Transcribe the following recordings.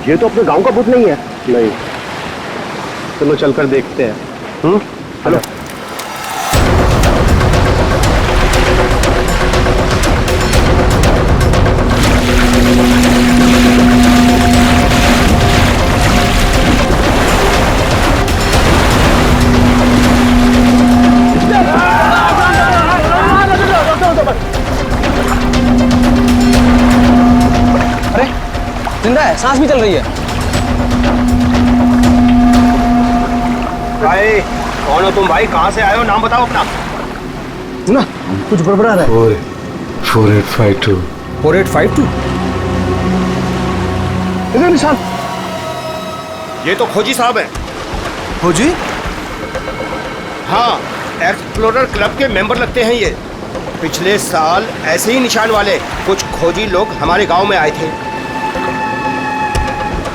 ये तो अपने गांव का भूत नहीं है। नहीं, चलो चलकर देखते हैं। हेलो। अरे जिंदा है, सांस भी चल रही है। भाई कौन हो तुम? भाई कहाँ से आए हो? नाम बताओ अपना। ना कुछ गड़बड़ा रहा है। 4852 4852 इधर निशान। ये तो खोजी साहब हैं। खोजी? हाँ, एक्सप्लोरर क्लब के मेंबर लगते हैं ये। पिछले साल ऐसे ही निशान वाले कुछ खोजी लोग हमारे गांव में आए थे।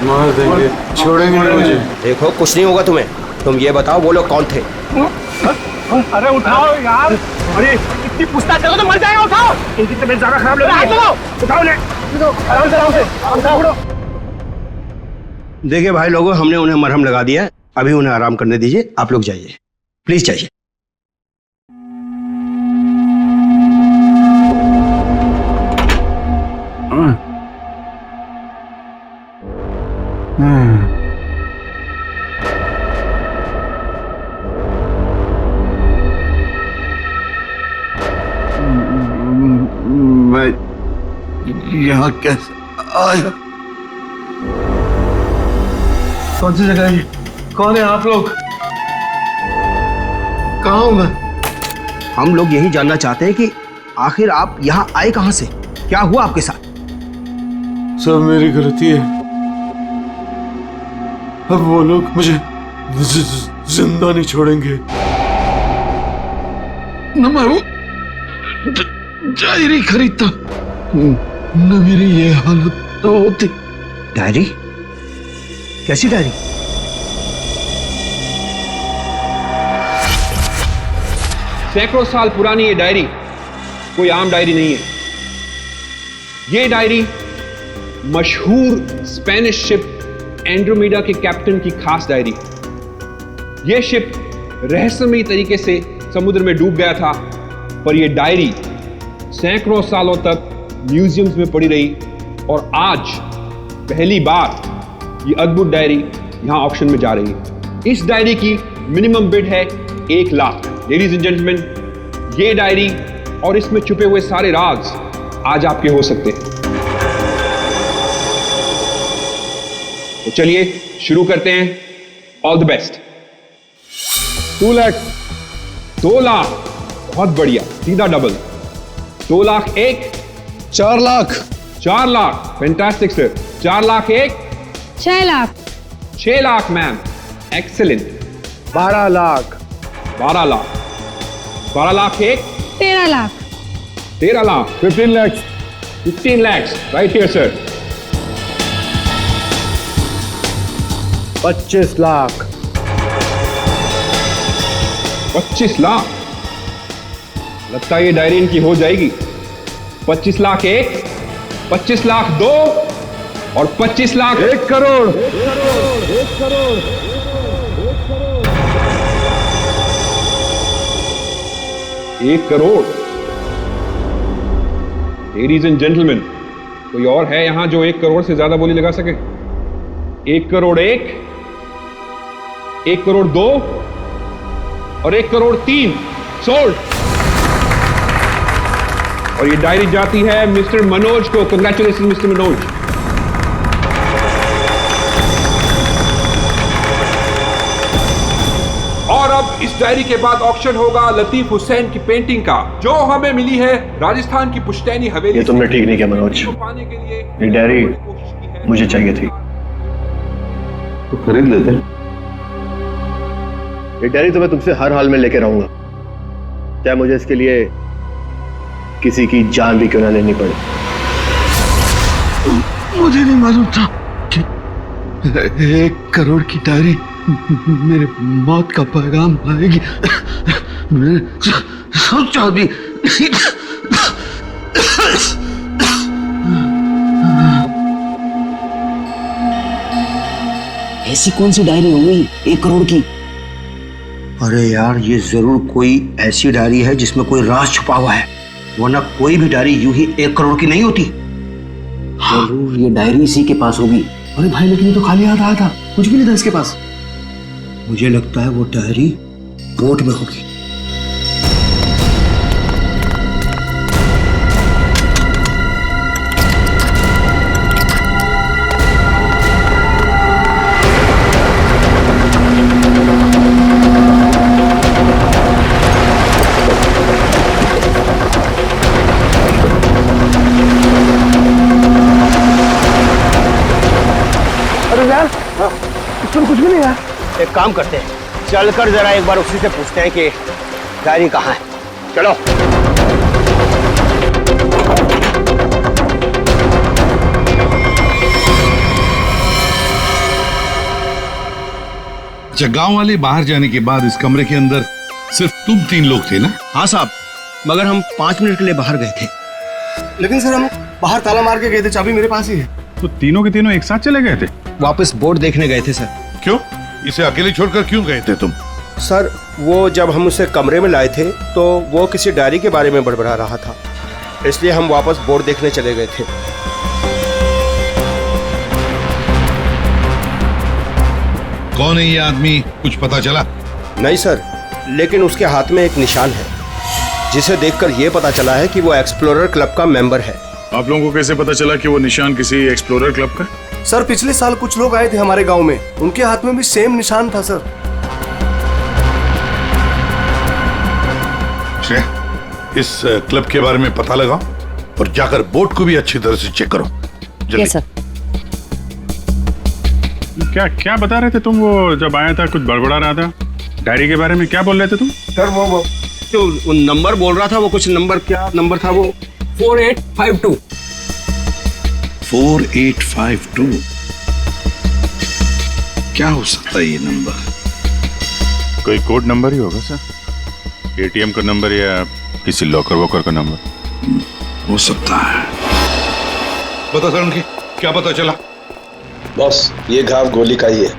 मार देंगे, छोड़ेंगे नहीं मुझे। देखो कुछ नहीं होगा तुम्हें। तुम ये बताओ वो लोग कौन थे? अरे उठाओ यार, अरे इतनी पूछताछ करो तो मर जाएगा। उठाओ, इनकी तबीयत ज्यादा खराब लग रही है। उठाओ उन्हें, आराम से उठाओ। देखिए भाई लोगों, हमने उन्हें मरहम लगा दिया है। अभी उन्हें आराम करने दीजिए। आप लोग जाइए, प्लीज जाइए। मैं यहाँ कैसे आया? कौन सी जगह है ये? कौन है आप लोग? कहाँ हूँ मैं? हम लोग यही जानना चाहते हैं कि आखिर आप यहाँ आए कहाँ से? क्या हुआ आपके साथ? सब मेरी गलती है। अब वो लोग मुझे जिंदा नहीं छोड़ेंगे। न मैं वो डायरी खरीदता, न मेरी ये हालत तो होती। डायरी? कैसी डायरी? सैकड़ों साल पुरानी ये डायरी कोई आम डायरी नहीं है। ये डायरी मशहूर स्पेनिश शिप एंड्रोमेडा के कैप्टन की खास डायरी है। यह शिप रहस्यमयी तरीके से समुद्र में डूब गया था, पर यह डायरी सैकड़ों सालों तक म्यूजियम्स में पड़ी रही और आज पहली बार ये अद्भुत डायरी यहां ऑक्शन में जा रही है। इस डायरी की मिनिमम बिड है 1 लाख। लेडीज एंड जेंटलमैन, ये डायरी और इसमें छुपे हुए सारे राज आज आपके हो सकते हैं। तो चलिए शुरू करते हैं। All the best. 2 lakh. 2 lakh, बहुत बढ़िया, सीधा double. 2 lakh 1। 4 lakh. 4 lakh, fantastic sir. 4 lakh 1। 6 lakh. 6 lakh ma'am, excellent. 12 lakh. 12 lakh. 12 lakh 1। 13 lakh. 13 lakh. 15 lakh. 15 lakhs, right here sir। 25 lakh. 25 lakh, लगता है ये डायरी इनकी हो जाएगी। 25 लाख 1, 25 लाख 2 और 25 lakh 1 crore. 1 crore. Ladies and gentleman, कोई और है यहां जो 1 करोड़ से ज्यादा बोली लगा सके? 1 करोड़ 1, 1 करोड़ 2 और 1 करोड़ 3 सोल्ड। और ये डायरी जाती है मिस्टर मनोज को। Congratulation mister Manoj. और अब इस डायरी के बाद ऑक्शन होगा लतीफ हुसैन की पेंटिंग का, जो हमें मिली है राजस्थान की पुश्तैनी हवेली। ये तुमने ठीक नहीं किया मनोज। पाने के लिए ये डायरी मुझे चाहिए थी। तो खरीद लेते। ये डायरी तो मैं तुमसे हर हाल में लेके रहूंगा, चाहे मुझे इसके लिए किसी की जान भी क्यों ना लेनी पड़े। मुझे नहीं मालूम था कि 1 करोड़ की डायरी मेरे मौत का पैगाम लाएगी। मैंने सोचा भी नहीं। ऐसी कौन सी डायरी होगी 1 करोड़ की? अरे यार, ये जरूर कोई ऐसी डायरी है जिसमें कोई राज छुपा हुआ है, वरना कोई भी डायरी यूं ही 1 करोड़ की नहीं होती। जरूर ये डायरी इसी के पास होगी। अरे भाई, लेकिन ये तो खाली हाथ आया था, कुछ भी नहीं था इसके पास। मुझे लगता है वो डायरी बोट में होगी। अरे यार, इसमें कुछ भी नहीं है। एक काम करते हैं, चलकर जरा एक बार उसी से पूछते हैं कि डायरी कहाँ है। चलो। अच्छा, गांव वाले बाहर जाने के बाद इस कमरे के अंदर सिर्फ तुम 3 लोग थे ना? हाँ साहब, मगर हम 5 मिनट के लिए बाहर गए थे। लेकिन सर, हम बाहर ताला मार के गए थे, चाबी मेरे पास ही है। तो तीनों के तीनों एक साथ चले गए थे? वापस बोर्ड देखने गए थे सर। क्यों? इसे अकेले छोड़कर क्यों गए थे तुम? सर, वो जब हम उसे कमरे में लाए थे तो वो किसी डायरी के बारे में बड़बड़ा रहा था, इसलिए हम वापस बोर्ड देखने चले गए थे। कौन है ये आदमी, कुछ पता चला? नहीं सर, लेकिन उसके हाथ में एक निशान है जिसे देखकर यह पता चला है कि वो एक्सप्लोरर क्लब का मेंबर है। आप लोगों को कैसे पता चला कि वो निशान किसी एक्सप्लोरर क्लब का? सर, पिछले साल कुछ लोग आए थे हमारे गांव में, उनके हाथ में भी सेम निशान था सर। इस क्लब के बारे में पता लगाओ और जाकर बोट को भी अच्छी तरह से चेक करो। जल्दी। सर। क्या क्या बता रहे थे तुम? वो जब आया था कुछ बड़बड़ा रहा था डायरी के बारे में, क्या बोल रहे थे तुम? सर, वो जो नंबर बोल रहा था, वो कुछ नंबर, क्या नंबर था वो? 4852। 4852 क्या हो सकता है ये नंबर? कोई कोड नंबर ही होगा सर, एटीएम का नंबर या किसी लॉकर वॉकर का नंबर हो सकता है। बता सर, उनकी क्या पता चला? बॉस, ये घाव गोली का ही है।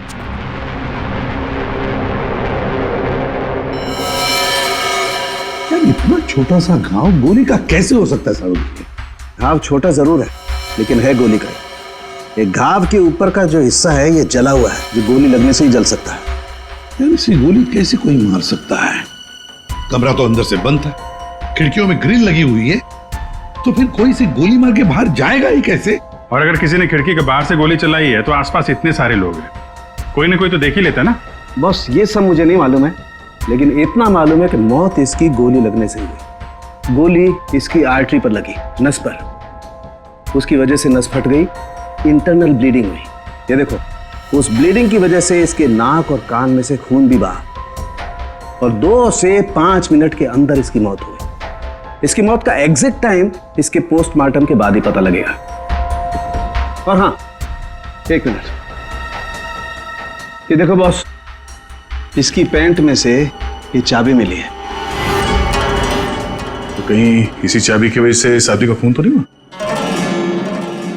यार, इतना छोटा सा घाव गोली का कैसे हो सकता है सर? घाव छोटा जरूर है, लेकिन है गोली का। एक घाव के ऊपर का जो हिस्सा है ये जला हुआ है, जो गोली लगने से ही जल सकता है। यार, इसे गोली कैसे कोई मार सकता है? कमरा तो अंदर से बंद था, खिड़कियों में ग्रिल लगी हुई है, तो फिर कोई से गोली मार के बाहर जाएगा ही कैसे? और अगर किसी ने खिड़की के बाहर से गोली चलाई है तो आसपास इतने सारे लोग हैं, कोई ना कोई तो देख ही लेता ना। बस ये सब मुझे नहीं मालूम है, लेकिन इतना मालूम है कि मौत इसकी गोली लगने से हुई। गोली इसकी आर्टरी पर लगी, नस पर। उसकी वजह से नस फट गई, इंटरनल ब्लीडिंग हुई। ये देखो, उस ब्लीडिंग की वजह से इसके नाक और कान में से खून भी बहा और 2 से 5 मिनट के अंदर इसकी मौत हुई। इसकी मौत का एग्जैक्ट टाइम इसके पोस्टमार्टम के बाद ही पता लगेगा। और हाँ, 1 मिनट, ये देखो बॉस, इसकी पैंट में से ये चाबी मिली है। तो कहीं इसी चाबी की वजह से शादी का खून तो नहीं हुआ?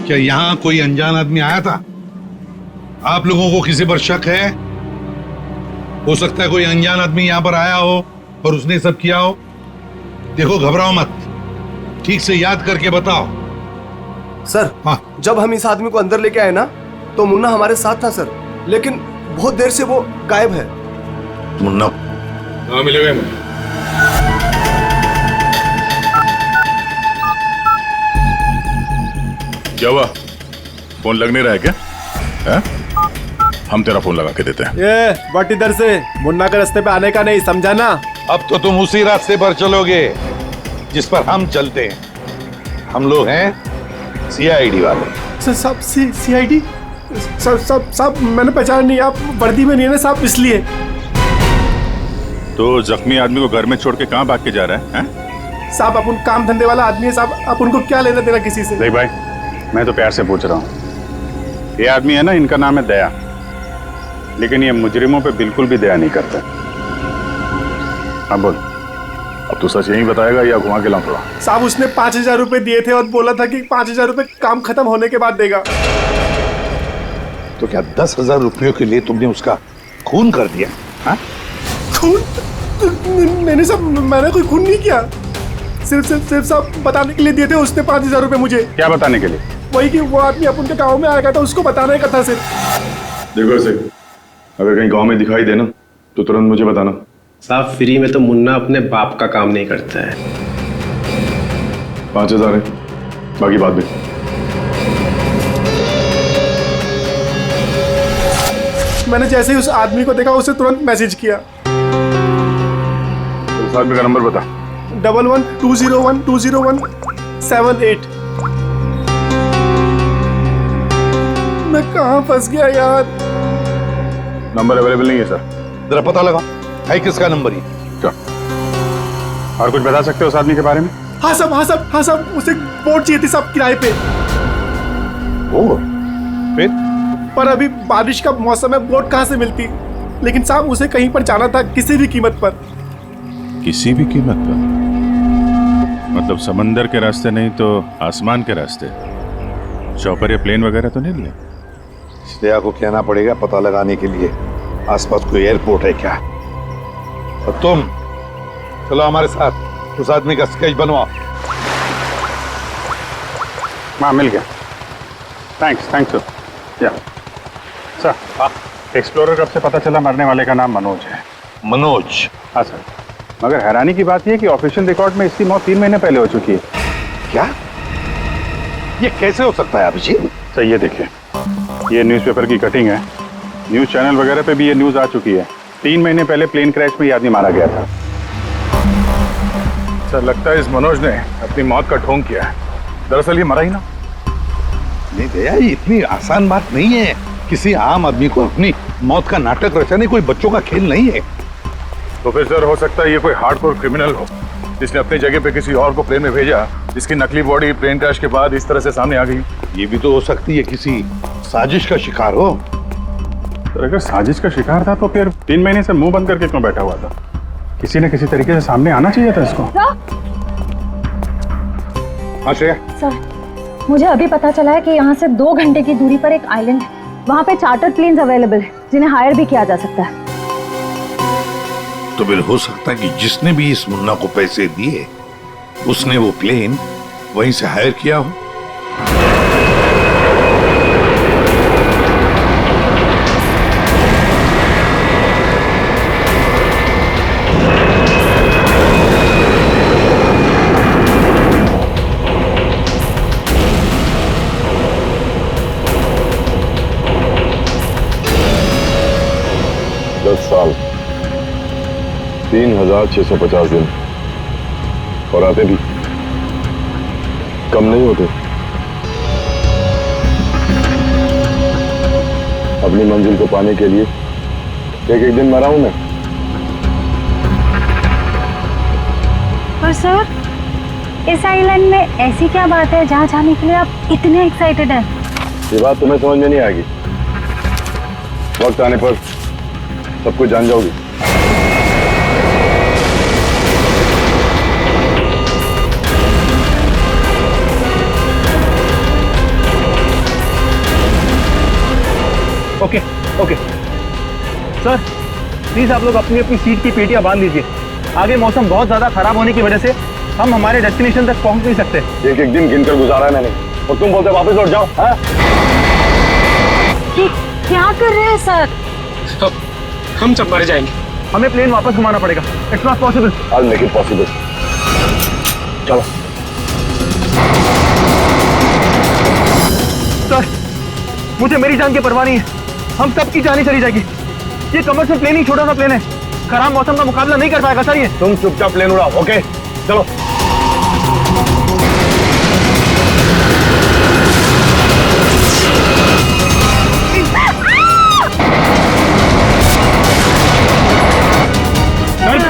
क्या यहाँ कोई अनजान आदमी आया था? आप लोगों को किसी पर शक है? हो सकता है कोई अनजान आदमी यहाँ पर आया हो और उसने सब किया हो। देखो, घबराओ मत, ठीक से याद करके बताओ। सर, हाँ, जब हम इस आदमी को अंदर लेके आए ना, तो मुन्ना हमारे साथ था सर, लेकिन बहुत देर से वो गायब है। मुन्ना? हाँ, मिलेगा मुन्ना। क्या हुआ? फोन लग नहीं रहा है क्या? है? हम तेरा फोन लगा के देते हैं। ये बट इधर से मुन्ना के रास्ते पे आने का नहीं, समझा ना? अब तो तुम उसी रास्ते पर चलोगे जिस पर हम चलते हैं। हम लोग हैं सीआईडी वाले। सब सीआईडी? सब मैंने पहचान नहीं, आप वर्दी में नहीं है ना साहब, इसलिए। तो जख्मी आदमी को घर में छोड़ के कहाँ भाग के जा रहा है? साहब, अपन काम धंधे वाला आदमी है साहब, आप उनको क्या लेना देना किसी से? नहीं भाई, मैं तो प्यार से पूछ रहा हूँ। ये आदमी है ना, इनका नाम है दया, लेकिन ये मुजरिमों पे बिल्कुल भी दया नहीं करता। अब बोल, अब तू सच यही बताएगा या घुमा के लाऊं थोड़ा? साहब, उसने 5,000 रुपए दिए थे और बोला था कि 5,000 रुपए काम खत्म होने के बाद देगा। तो क्या 10,000 रुपयों के लिए तुमने उसका खून कर दिया? हाँ? खून? मैंने कोई खून नहीं किया। सिर्फ साहब बताने के लिए दिए थे उसने 5,000 रुपए मुझे। क्या बताने के लिए? वही कि वो आदमी अपन के गाँव में आएगा था, उसको बताने का था सिर्फ। देखो से अगर कहीं गांव में दिखाई देना तो तुरंत मुझे बताना। साहब फ्री में तो मुन्ना अपने बाप का काम नहीं करता है। 5,000 है, बाकी बात भी। मैंने जैसे ही उस आदमी को देखा उसे तुरंत मैसेज किया। उस आदमी का नंबर बता। 1120120178। मैं कहाँ फंस गया यार। नंबर अवेलेबल नहीं है सर। जरा पता लगा है किसका नंबर ये? क्या और कुछ बता सकते हो उस आदमी के बारे में? हाँ साहब उसे बोट चाहिए थी साहब किराए पे। फिर? पर अभी बारिश का मौसम है, बोट कहाँ से मिलती। लेकिन साहब उसे कहीं पर जाना था किसी भी कीमत पर। किसी भी कीमत पर? मतलब समंदर के रास्ते नहीं तो आसमान के रास्ते? चौपर या प्लेन वगैरह तो नहीं लिया? श्रेया को कहना पड़ेगा पता लगाने के लिए आसपास कोई एयरपोर्ट है क्या। और तुम चलो हमारे साथ, उस आदमी का स्केच बनवाओ। हाँ मिल गया। Thanks sir. या सर, एक्सप्लोरर कब से पता चला मरने वाले का नाम मनोज है। मनोज? हाँ सर, मगर हैरानी की बात यह है कि ऑफिशियल रिकॉर्ड में इसकी मौत 3 महीने पहले हो चुकी है। क्या? ये कैसे हो सकता है अभिजीत? सर ये देखिए, ये न्यूज़पेपर की कटिंग है। न्यूज़ चैनल वगैरह पे भी ये न्यूज़ आ चुकी है। 3 महीने पहले प्लेन क्रैश में ये आदमी मारा गया था। सर लगता है इस मनोज ने अपनी मौत का ढोंग किया है। दरअसल ये मरा ही ना। नहीं भैया, ये इतनी आसान बात नहीं है। किसी आम आदमी को अपनी मौत का नाटक रचाने कोई बच्चों का खेल नहीं है। तो फिर सर हो सकता है ये कोई हार्डकोर क्रिमिनल हो जिसने अपनी जगह पे किसी और को प्लेन में भेजा, जिसकी नकली बॉडी प्लेन क्रैश के बाद इस तरह से सामने आ गई। ये भी तो हो सकती है किसी साजिश का शिकार हो। तो अगर साजिश का शिकार था तो फिर 3 महीने से मुंह बंद करके क्यों बैठा हुआ था? किसी न किसी तरीके से सामने आना चाहिए था इसको। हाँ श्रेया। सर मुझे अभी पता चला है कि यहाँ से 2 घंटे की दूरी पर एक आइलैंड है। वहाँ पे चार्टर्ड प्लेन्स अवेलेबल है जिन्हें हायर भी किया जा सकता है। तो फिर हो सकता है कि जिसने भी इस मुन्ना को पैसे दिए उसने वो प्लेन वहीं से हायर किया हो। साल 3,650 दिन और आते भी कम नहीं होते। अपनी मंजिल को पाने के लिए एक दिन मरा हूं मैं। पर सर इस आइलैंड में ऐसी क्या बात है जहाँ जाने के लिए आप इतने एक्साइटेड हैं? ये बात तुम्हें समझ में नहीं आएगी। वक्त आने पर सब कुछ जान जाओगी। ओके सर प्लीज आप लोग अपनी अपनी सीट की पेटियां बांध लीजिए। आगे मौसम बहुत ज्यादा खराब होने की वजह से हम हमारे डेस्टिनेशन तक पहुंच नहीं सकते। एक दिन गिनकर गुजारा है मैंने और तुम बोलते वापस लौट जाओ। क्या कर रहे हैं सर? हम सब मर जाएंगे। हमें प्लेन वापस घुमाना पड़ेगा। It's not possible. I'll make it possible। चलो सर मुझे मेरी जान की परवाह नहीं है। हम सबकी जान ही चली जाएगी। ये कमर्शियल प्लेन ही छोटा सा प्लेन है, खराब मौसम का मुकाबला नहीं कर पाएगा सर। ये तुम चुपचाप प्लेन उड़ाओ। ओके चलो।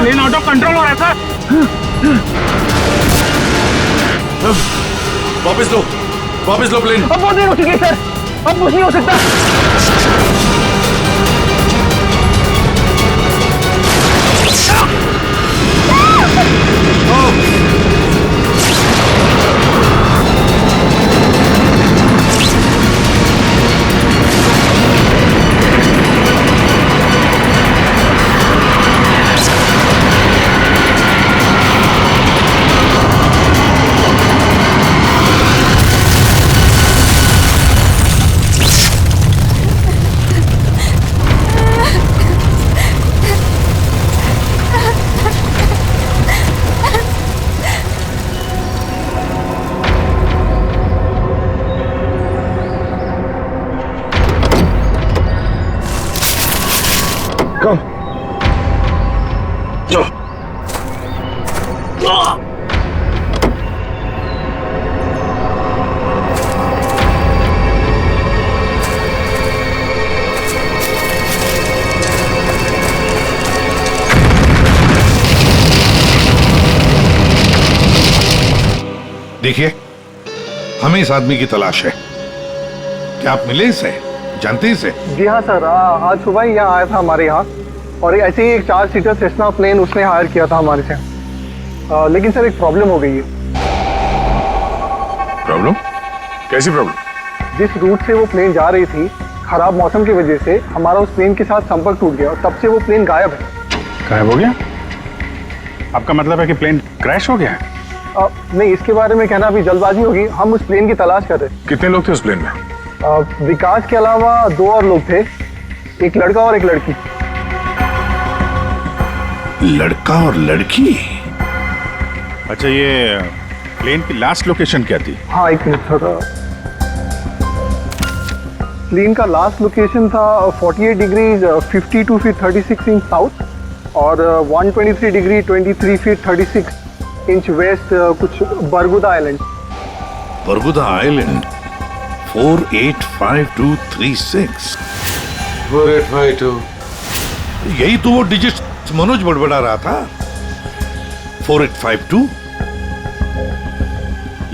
प्लेन आउट ऑफ कंट्रोल हो रहा है सर। वापस लो प्लेन। अब बहुत देर हो चुकी है सर, अब कुछ नहीं हो सकता। देखिए, हमें इस आदमी की तलाश है। क्या आप मिले इसे? जानते हैं इसे? जी हाँ सर, आज सुबह ही यहाँ आया था हमारे यहाँ, और ऐसे ही एक 4 सीटर सेस्ना प्लेन उसने हायर किया था हमारे से। लेकिन सर एक प्रॉब्लम हो गई है। प्रॉब्लम? कैसी प्रॉब्लम? जिस रूट से वो प्लेन जा रही थी, खराब मौसम की वजह से हमारा उस प्लेन के साथ संपर्क टूट गया और तब से वो प्लेन गायब है। गायब हो गया? आपका मतलब है कि प्लेन क्रैश हो गया है? नहीं, इसके बारे में कहना अभी जल्दबाजी होगी। हम उस प्लेन की तलाश कर रहे हैं। कितने लोग थे उस प्लेन में? विकास के अलावा 2 और लोग थे, एक लड़का और एक लड़की। लड़का और लड़की? अच्छा, ये प्लेन की लास्ट लोकेशन क्या थी? हाँ, एक मिनट सर। प्लेन का लास्ट लोकेशन था 48 डिग्री 52 फीट 36 इंच साउथ और 123 डिग्री 23 फीट 36 इंच वेस्ट, कुछ बरगुदा आइलैंड। बरगुदा आइलैंड 485236। 4852। यही तो वो डिजिट मनोज बड़बड़ा रहा था। 4852।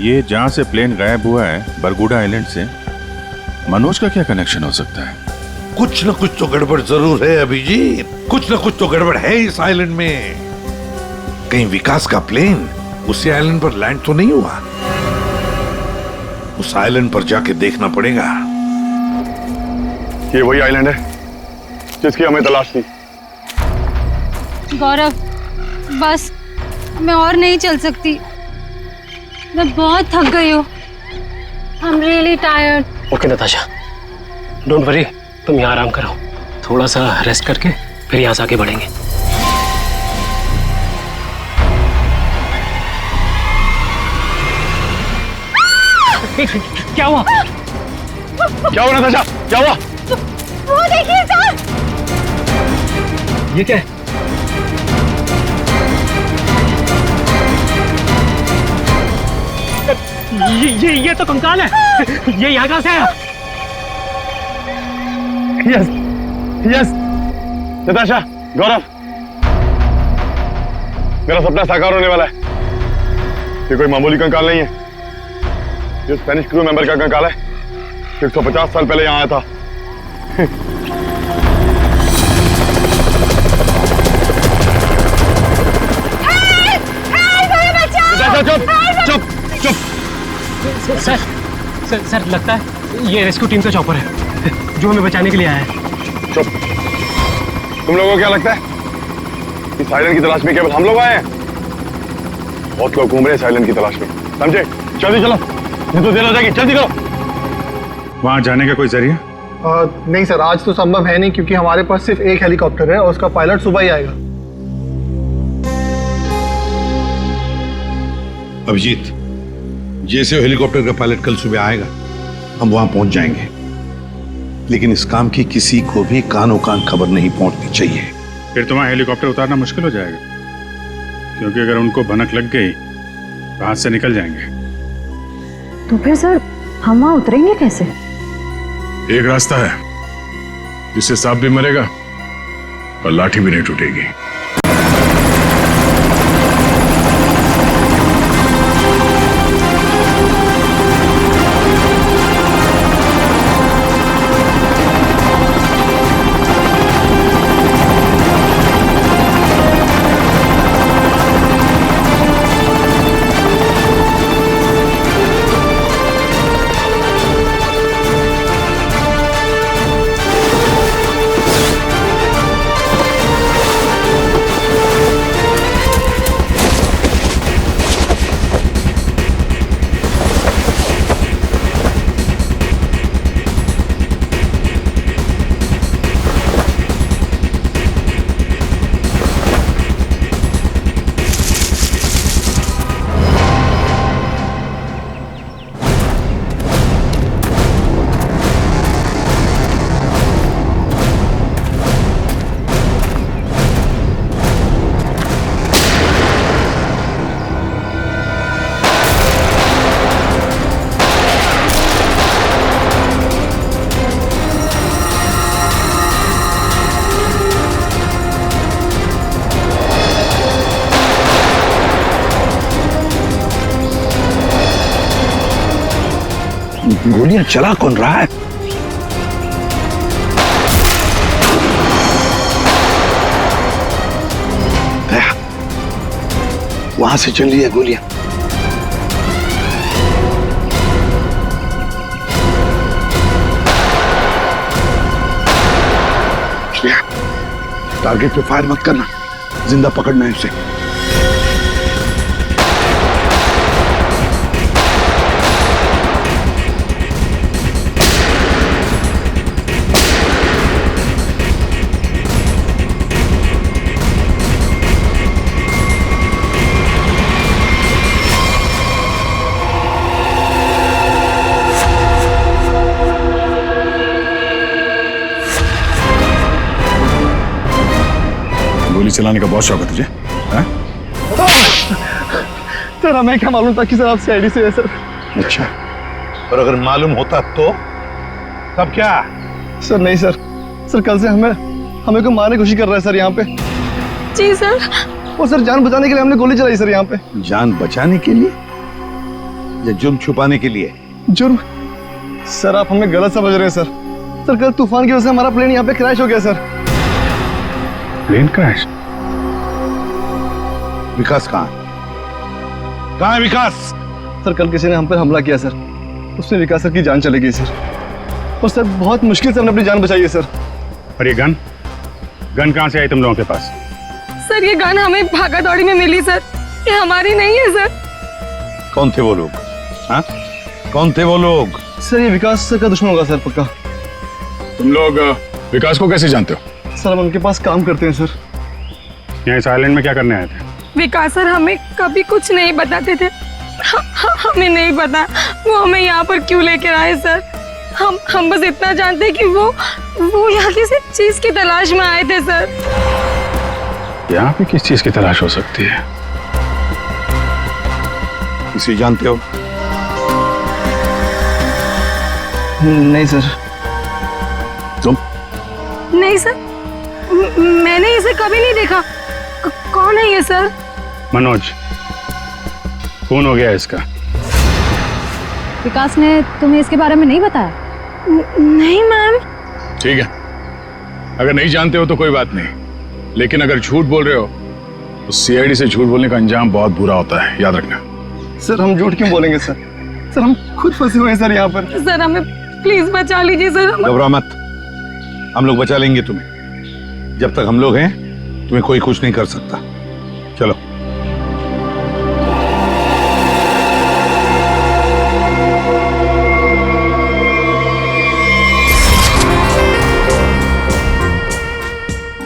ये जहां से प्लेन गायब हुआ है, बरगुडा आइलैंड से, मनोज का क्या कनेक्शन हो सकता है? कुछ न कुछ तो गड़बड़ जरूर है अभिजीत, कुछ न कुछ तो गड़बड़ है इस आइलैंड में। कहीं विकास का प्लेन उसी आइलैंड पर लैंड तो नहीं हुआ? उस आइलैंड पर जाके देखना पड़ेगा। ये वही आइलैंड है जिसकी हमें तलाश थी। गौरव, बस मैं और नहीं चल सकती। मैं बहुत थक गई हूँ। I'm really tired. Okay Natasha, don't worry, तुम यहाँ आराम करो। थोड़ा सा रेस्ट करके फिर यहाँ से आगे बढ़ेंगे। क्या हुआ? क्या हुआ नताशा? क्या हुआ? वो देखिए सर। ये क्या है? ये तो कंकाल है। ये यहाँ कहाँ से आया? यस यस नताशा, गौरव, मेरा सपना साकार होने वाला है। ये कोई मामूली कंकाल नहीं है। ये स्पेनिश क्रू मेंबर का कंकाल है। 150 साल पहले यहाँ आया था। चुप चुप चुप। सर लगता है ये रेस्क्यू टीम का चॉपर है जो हमें बचाने के लिए आया है। चुप। तुम लोगों को क्या लगता है इस आइलैंड की तलाश में केवल हम लोग आए हैं? बहुत लोग घूम रहे हैं इस आइलैंड की तलाश में, समझे? जल्दी चलो, नहीं तो देर हो जाएगी। जल्दी करो। वहां जाने का कोई जरिया? नहीं सर, आज तो संभव है नहीं क्योंकि हमारे पास सिर्फ एक हेलीकॉप्टर है और उसका पायलट सुबह ही आएगा। अभिजीत, जैसे हेलीकॉप्टर का पायलट कल सुबह आएगा, हम वहां पहुंच जाएंगे। लेकिन इस काम की किसी को भी कानो कान खबर नहीं पहुंचनी चाहिए। फिर तो वहां हेलीकॉप्टर उतारना मुश्किल हो जाएगा, क्योंकि अगर उनको भनक लग गई तो हाथ से निकल जाएंगे। तो फिर सर हम वहां उतरेंगे कैसे? एक रास्ता है जिससे सांप भी मरेगा और लाठी भी नहीं टूटेगी। गोलियां चला कौन रहा है? वहां से चल रही है गोलियां। टारगेट पे फायर मत करना, जिंदा पकड़ना है उसे। गोली चलाने का बहुत शौक है तुझे? सर हमें क्या मालूम था कि सर आप सीआईडी से है सर। अच्छा, और अगर मालूम होता तो तब क्या? सर नहीं सर, सर कल से हमें को मारने की कोशिश कर रहा है सर यहाँ पे। जी सर। वो सर जान बचाने के लिए हमने गोली चलाई सर यहाँ पे। जान बचाने के लिए या जुर्म छुपाने के लिए? जुर्म? सर आप हमें गलत समझ रहे हैं सर। सर कल तूफान की वजह से हमारा प्लेन यहाँ पे क्रैश हो गया सर। Plane crash? विकास कहाँ है विकास? सर कल किसी ने हम पर हमला किया सर, उसमें विकास सर की जान चली गई सर। और सर बहुत मुश्किल से हमने अपनी जान बचाई है सर। और ये गन कहाँ से आई तुम लोगों के पास? सर ये गन हमें भागा दौड़ी में मिली सर, ये हमारी नहीं है सर। कौन थे वो लोग? हाँ, कौन थे वो लोग? सर ये विकास सर का दुश्मन होगा सर पक्का। तुम लोग विकास को कैसे जानते हो? सर हम उनके पास काम करते हैं सर। यहाँ इस आइलैंड में क्या करने आए थे? विकास सर हमें कभी कुछ नहीं बताते थे, हमें नहीं पता वो हमें यहाँ पर क्यों लेकर आए सर। हम बस इतना जानते कि वो यहाँ किसी चीज की तलाश में आए थे सर। यहाँ पे किस चीज की तलाश हो सकती है? किसी जानते हो? नहीं सर। तुम? नहीं सर, मैंने इसे कभी नहीं देखा। कौन है ये सर? मनोज, खून हो गया इसका। विकास ने तुम्हें इसके बारे में नहीं बताया? नहीं मैम। ठीक है, अगर नहीं जानते हो तो कोई बात नहीं, लेकिन अगर झूठ बोल रहे हो तो सीआईडी से झूठ बोलने का अंजाम बहुत बुरा होता है, याद रखना। सर हम झूठ क्यों बोलेंगे सर? सर हम खुद फंसे हुए हैं सर यहाँ पर। सर हमें प्लीज बचा लीजिए सर। घबरा मत, हम लोग बचा लेंगे तुम्हें। जब तक हम लोग हैं तुम्हें कोई कुछ नहीं कर सकता। चलो।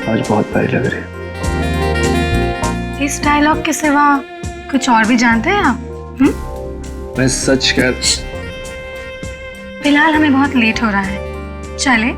आज बहुत प्यारी लग रही है। इस डायलॉग के सिवा कुछ और भी जानते हैं आप? मैं सच कह। फिलहाल हमें बहुत लेट हो रहा है, चले?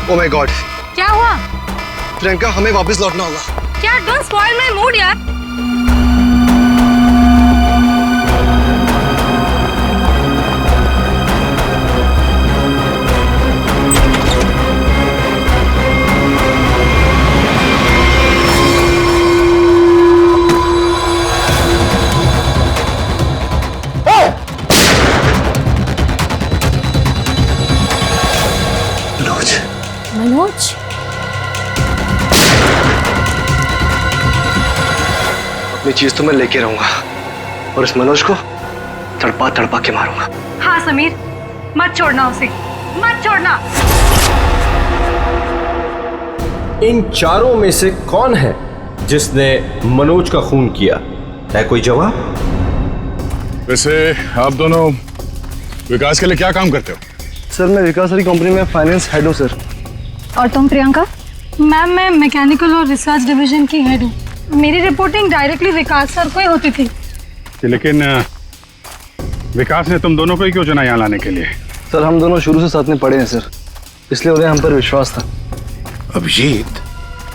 Oh my God! क्या हुआ? प्रियंका हमें वापस लौटना होगा। क्या? डोंट स्पॉइल माय मूड यार। मनोज, अपनी चीज तो मैं लेके रहूंगा और इस मनोज को तड़पा तड़पा के मारूंगा। हाँ समीर, मत छोड़ना उसे, मत छोड़ना। इन चारों में से कौन है जिसने मनोज का खून किया? है कोई जवाब? वैसे आप दोनों विकास के लिए क्या काम करते हो? सर मैं विकास वाली कंपनी में फाइनेंस हेड हूँ सर। और तुम प्रियंका? मैम मैं मैकेनिकल और रिसर्च डिवीजन की हेड हूँ। मेरी रिपोर्टिंग डायरेक्टली विकास सर को ही होती थी। लेकिन विकास ने तुम दोनों को ही क्यों चुना यहाँ लाने के लिए? सर हम दोनों शुरू से साथ में पढ़े हैं सर, इसलिए उन्हें हम पर विश्वास था। अभिजीत,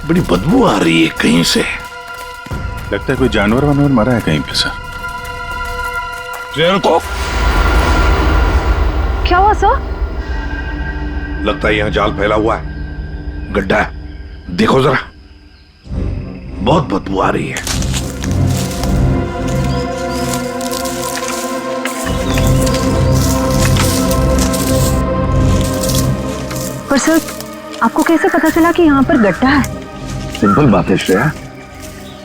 बड़ी बदबू आ रही है कहीं से। लगता है कोई जानवर वानवर मरा है कहीं पे सर। को क्या हुआ सर? लगता है यहाँ जाल फैला हुआ है, गड्ढा है। देखो जरा, बहुत बदबू आ रही है। पर सर आपको कैसे पता चला कि यहाँ पर गड्ढा है? सिंपल बात है श्रेया,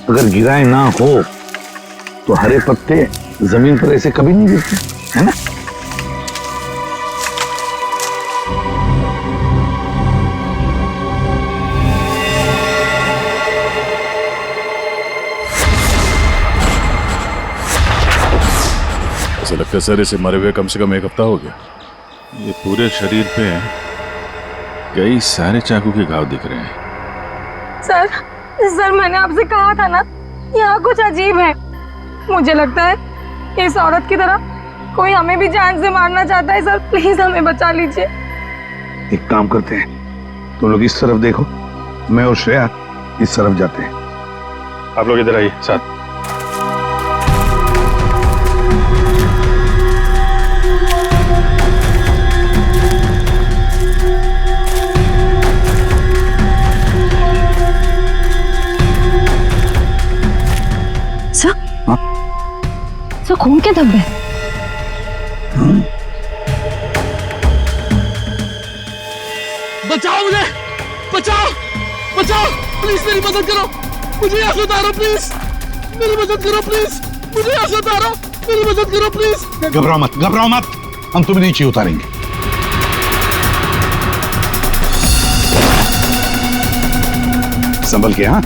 अगर गिराए ना हो तो हरे पत्ते जमीन पर ऐसे कभी नहीं गिरते, है ना? ऐसा लगता है सर इसे मरे हुए कम से कम 1 हफ्ता हो गया। ये पूरे शरीर पे कई सारे चाकू के घाव दिख रहे हैं। सर मैंने आपसे कहा था ना, यहाँ कुछ अजीब है। मुझे लगता है इस औरत की तरह कोई हमें भी जान से मारना चाहता है। सर प्लीज हमें बचा लीजिए। एक काम करते हैं, तुम लोग इस तरफ देखो, मैं और श्रेया इस तरफ जाते हैं। आप लोग इधर आइए साथ। सर खून के धब्बे। बचाओ मुझे, बचाओ बचाओ, प्लीज मेरी मदद करो, मुझे यहाँ से उतारो प्लीज, मेरी मदद करो प्लीज, मुझे यहाँ से उतारो, मेरी मदद करो प्लीज। घबराओ मत, घबराओ मत, हम तुम्हें नीचे उतारेंगे। संभल के। हाँ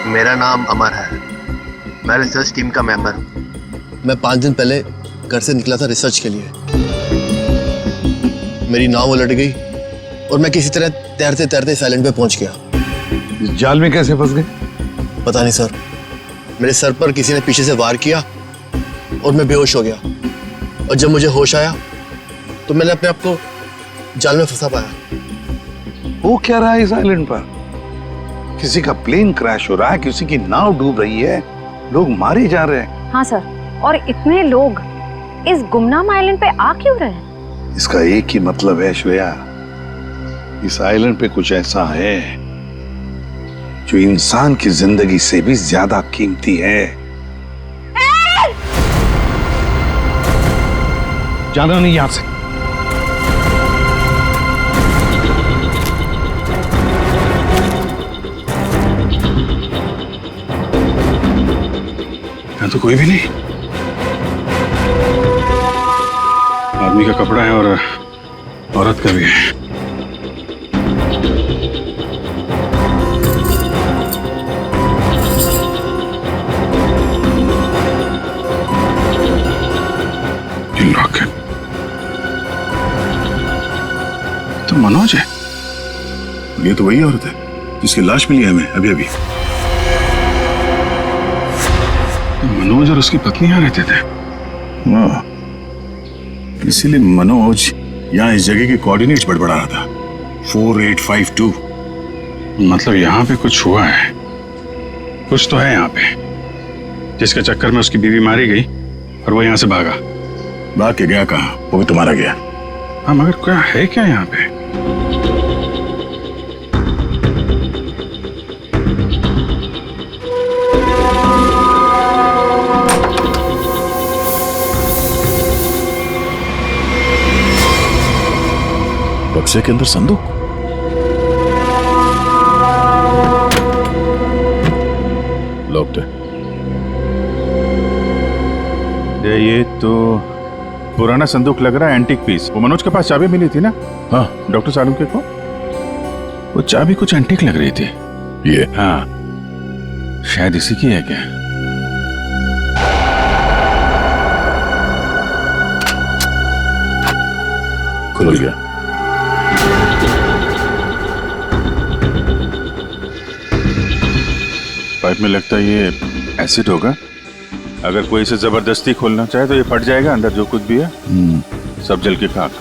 मेरा नाम अमर है, मैं रिसर्च टीम का मेंबर हूँ। मैं 5 दिन पहले घर से निकला था रिसर्च के लिए। मेरी नाव उलट गई और मैं किसी तरह तैरते तैरते इस आइलैंड पे पहुंच गया। इस जाल में कैसे फंस गए? पता नहीं सर, मेरे सर पर किसी ने पीछे से वार किया और मैं बेहोश हो गया। और जब मुझे होश आया तो मैंने अपने आप को जाल में फंसा पाया। वो क्या रहा है इस आइलैंड पर? किसी का प्लेन क्रैश हो रहा है, किसी की नाव डूब रही है, लोग मारे जा रहे हैं। हाँ सर, और इतने लोग इस गुमनाम आइलैंड पे आ क्यों रहे हैं? इसका एक ही मतलब है श्रेया, इस आइलैंड पे कुछ ऐसा है जो इंसान की जिंदगी से भी ज्यादा कीमती है। जाना नहीं यहां से। यहाँ तो कोई भी नहीं। आदमी का कपड़ा है और औरत का भी है। तो मनोज है। ये तो वही औरत है जिसकी लाश मिली है हमें अभी अभी। मनोज और उसकी पत्नी यहाँ रहते थे। वाह, इसीलिए मनोज यहाँ इस जगह के कोऑर्डिनेट्स बड़बड़ा रहा था। 4852। मतलब यहाँ पे कुछ हुआ है, कुछ तो है यहाँ पे, जिसके चक्कर में उसकी बीवी मारी गई और वो यहाँ से भागा। भाग के गया कहाँ? वो भी तुम्हारा गया। हाँ, मगर क्या है क्या यहाँ पे? बक्से के अंदर संदूक। लॉक्ड है। ये तो पुराना संदूक लग रहा है, एंटीक पीस। वो मनोज के पास चाबी मिली थी ना? हाँ, डॉक्टर सालुंके को। वो चाबी कुछ एंटीक लग रही थी। ये? हाँ, शायद इसी की है क्या? खुल गया। पाइप में लगता है ये एसिड होगा। अगर कोई इसे जबरदस्ती खोलना चाहे तो ये फट जाएगा। अंदर जो कुछ भी है सब जल के खाक।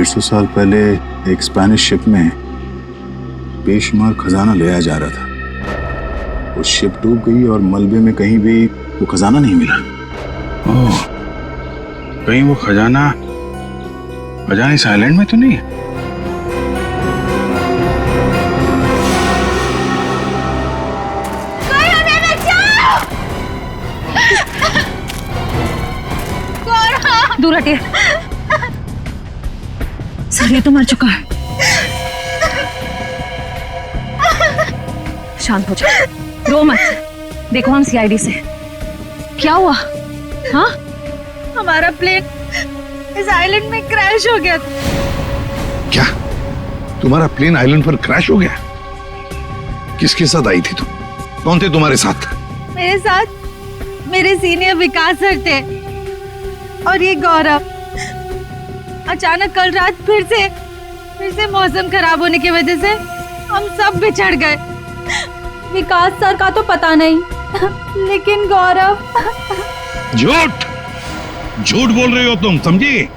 सौ साल पहले एक स्पेनिश शिप में बेशुमार खजाना ले आया जा रहा था। वो शिप डूब गई और मलबे में कहीं भी वो खजाना नहीं मिला। ओह, कहीं वो खजाना इस आइलैंड में तो नहीं है? दूर हटिए सर, ये तो मर चुका है। शांत हो जाओ, रो मत। देखो हम सीआईडी से। क्या हुआ? हाँ, हमारा प्लेन इस आइलैंड में क्रैश हो गया। क्या तुम्हारा प्लेन आइलैंड पर क्रैश हो गया? किसके साथ आई थी तुम? कौन थे तुम्हारे साथ? मेरे साथ मेरे सीनियर विकास सर थे और ये गौरव। अचानक कल रात फिर से मौसम खराब होने की वजह से हम सब बिछड़ गए। विकास सर का तो पता नहीं, लेकिन गौरव। झूठ बोल रही हो तुम, समझी?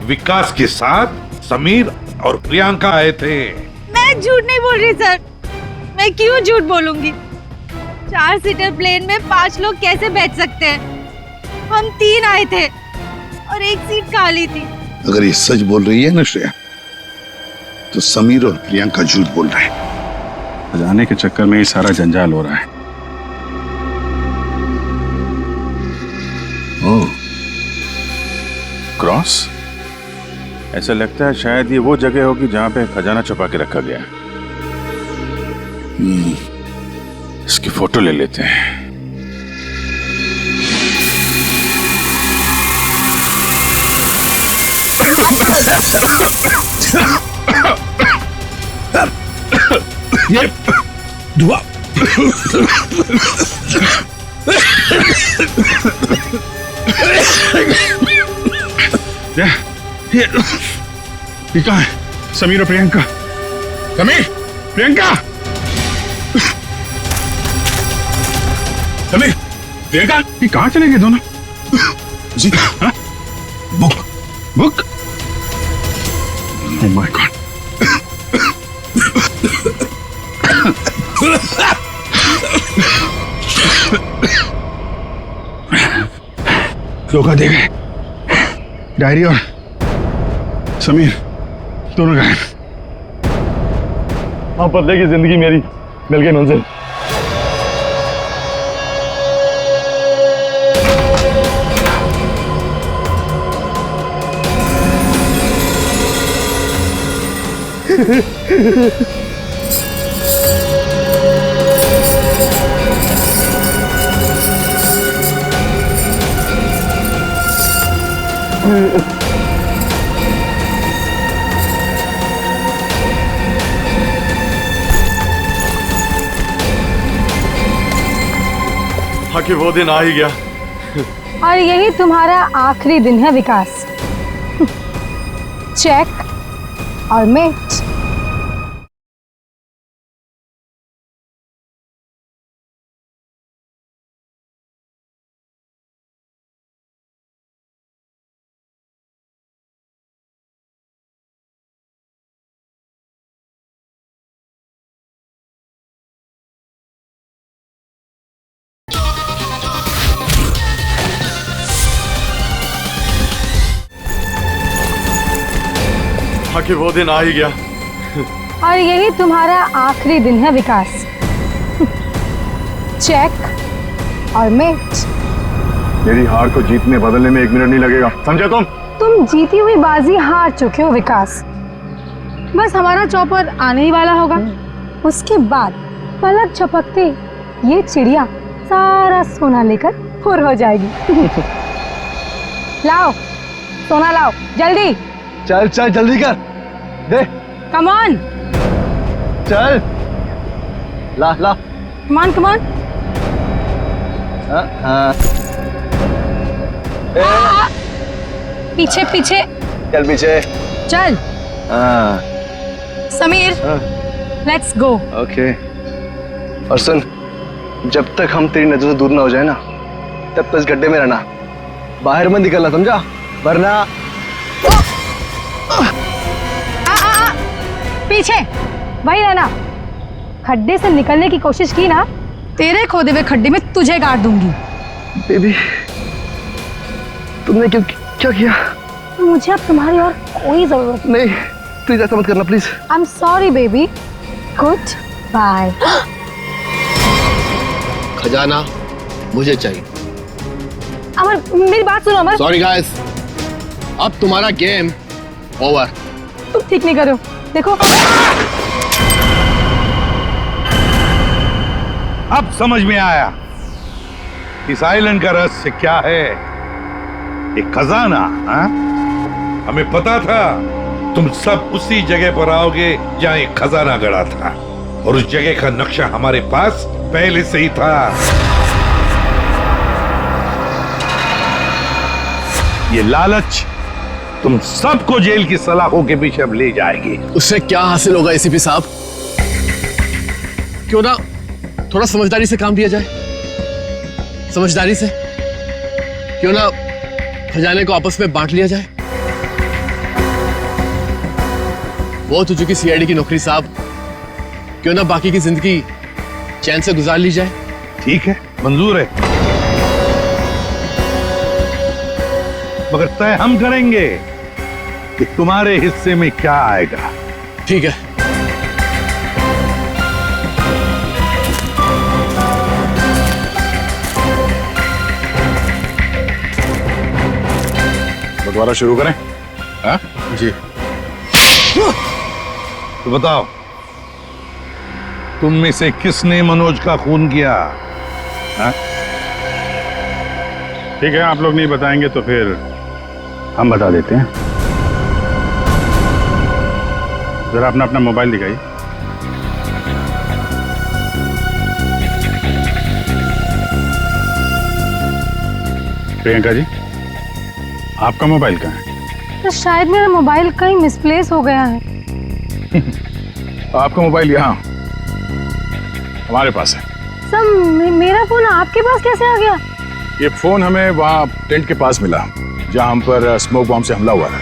विकास के साथ समीर और प्रियंका आए थे। मैं झूठ नहीं बोल रही सर, मैं क्यों झूठ बोलूंगी? 4 सीटर प्लेन में 5 लोग कैसे बैठ सकते हैं? हम 3 आए थे और एक सीट खाली थी। अगर ये सच बोल रही है ना श्रेया, तो समीर और प्रियंका झूठ बोल रहे हैं। जाने के चक्कर में ये सारा जंजाल हो रहा है। ओह, क्रॉस? ऐसा लगता है शायद ये वो जगह होगी जहां पे खजाना छुपा के रखा गया। इसकी फोटो ले लेते हैं। ये धुआं ये कहाँ है? समीर और प्रियंका। समीर, प्रियंका, समीर, प्रियंका, ये कहाँ चले गए दोनों? जी हाँ? बुक। Oh my God. धोखा दे गए। डायरी और समीर दोनों गायब। हाँ, बदले की जिंदगी मेरी मिल गई मंजिल। आखिर वो दिन आ ही गया। और यही तुम्हारा आखिरी दिन है विकास। चेक और मेट। आखिर वो दिन आ ही गया। और यही तुम्हारा आखिरी दिन है विकास। चेक और मेट। मेरी हार को जीतने बदलने में 1 मिनट नहीं लगेगा, समझे तुम जीती हुई बाजी हार चुके हो विकास। बस हमारा चौपर आने ही वाला होगा। उसके बाद पलक झपकते ये चिड़िया सारा सोना लेकर फुर हो जाएगी। लाओ सोना लाओ जल्दी। चल चल जल्दी कर दे। Come on. चल ला ला। Come on come on. पीछे पीछे चल पीछे चल। Sameer let's go. ओके। और सुन, जब तक हम तेरी नजर से दूर ना हो जाए ना, तब तक इस गड्ढे में रहना, बाहर मत निकलना, समझा? वरना पीछे वही रहना। खड्डे से निकलने की कोशिश की ना, तेरे खोदे हुए खड्डे में तुझे गाड़ दूंगी। बेबी तुमने क्या किया? मुझे अब तुम्हारी और कोई जरूरत नहीं। प्लीज ऐसा मत करना please. I am sorry baby. Good bye. खजाना मुझे चाहिए। अमर मेरी बात सुनो अमर। सॉरी गाइस, अब तुम्हारा गेम ओवर। तुम ठीक नहीं करो। देखो अब समझ में आया इस आइलैंड का रहस्य क्या है। एक खजाना। हाँ? हमें पता था तुम सब उसी जगह पर आओगे जहां एक खजाना गड़ा था, और उस जगह का नक्शा हमारे पास पहले से ही था। ये लालच तुम सबको जेल की सलाखों के पीछे अब ले जाएगी। उससे क्या हासिल होगा एसीपी साहब? क्यों ना थोड़ा समझदारी से काम लिया जाए। समझदारी से क्यों ना खजाने को आपस में बांट लिया जाए। बहुत हो चुकी सीआईडी की नौकरी साहब, क्यों ना बाकी की जिंदगी चैन से गुजार ली जाए। ठीक है, मंजूर है, मगर तय हम करेंगे कि तुम्हारे हिस्से में क्या आएगा। ठीक है। बंटवारा शुरू करें? हाँ? जी। तो बताओ, तुम में से किसने मनोज का खून किया? हाँ? ठीक है, आप लोग नहीं बताएंगे तो फिर हम बता देते हैं। जरा अपना अपना मोबाइल दिखाइए। प्रियंका जी, आपका मोबाइल कहाँ है? तो शायद मेरा मोबाइल कहीं मिसप्लेस हो गया है। आपका मोबाइल यहाँ हमारे पास है। सर मेरा फोन आपके पास कैसे आ गया? ये फोन हमें वहाँ टेंट के पास मिला जहाँ हम पर स्मोक बॉम्ब से हमला हुआ था।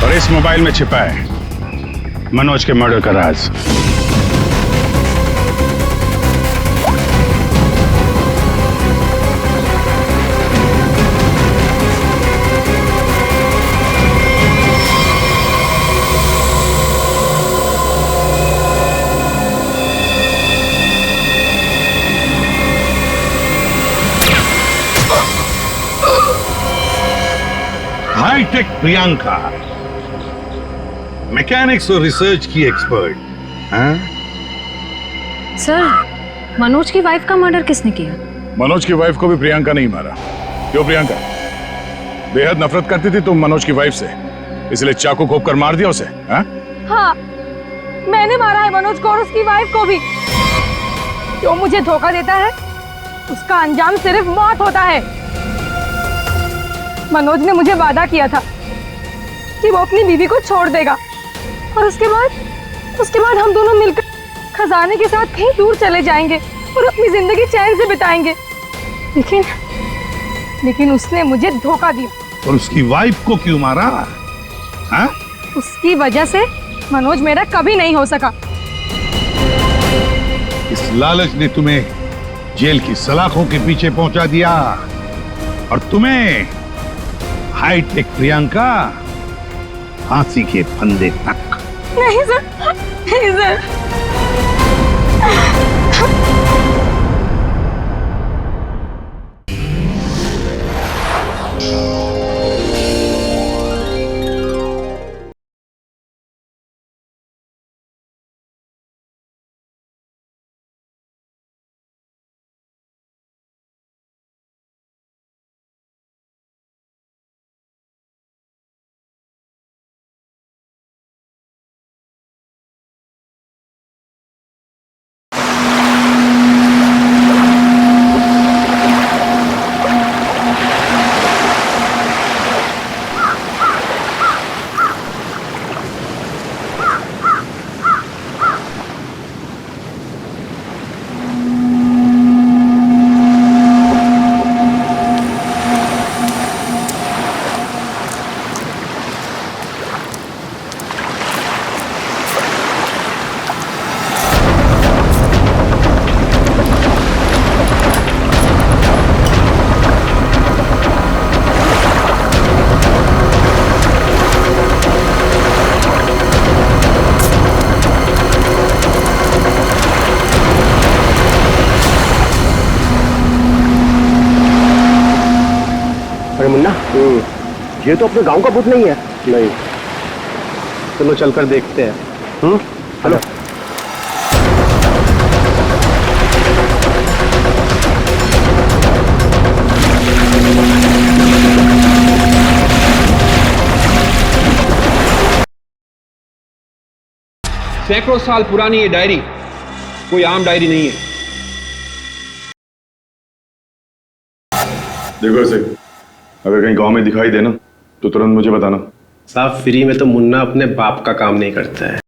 और इस मोबाइल में छिपा है मनोज के मर्डर का राज। हाईटेक प्रियंका, मैकेनिक्स और रिसर्च की एक्सपर्ट। हाँ? सर, मनोज की वाइफ का मर्डर किसने किया? मनोज की वाइफ को भी प्रियंका नहीं मारा। क्यों प्रियंका? बेहद नफरत करती थी तुम मनोज की वाइफ से, इसलिए चाकू घोंप कर मार दिया उसे? हाँ? हाँ, मैंने मारा है मनोज को और उसकी वाइफ को भी। जो मुझे धोखा देता है उसका अंजाम सिर्फ मौत होता है। मनोज ने मुझे वादा किया था कि वो अपनी बीवी को छोड़ देगा और उसके बाद हम दोनों मिलकर खजाने के साथ कहीं दूर चले जाएंगे और अपनी जिंदगी चैन से बिताएंगे। लेकिन उसने मुझे धोखा दिया। और उसकी वाइफ को क्यों मारा? हाँ? उसकी वजह से मनोज मेरा कभी नहीं हो सका। इस लालच ने तुम्हें जेल की सलाखों के पीछे पहुंचा दिया और तुम्हें हाईटेक प्रियंका फांसी के फंदे तक। नहीं सर, नहीं सर। अरे मुन्ना, ये तो अपने गांव का भूत नहीं है। नहीं, चलो चलकर देखते हैं। चलो। सैकड़ों साल पुरानी ये डायरी कोई आम डायरी नहीं है। देखो ऐसे, अगर कहीं गांव में दिखाई देना तो तुरंत मुझे बताना। साहब, फ्री में तो मुन्ना अपने बाप का काम नहीं करता है।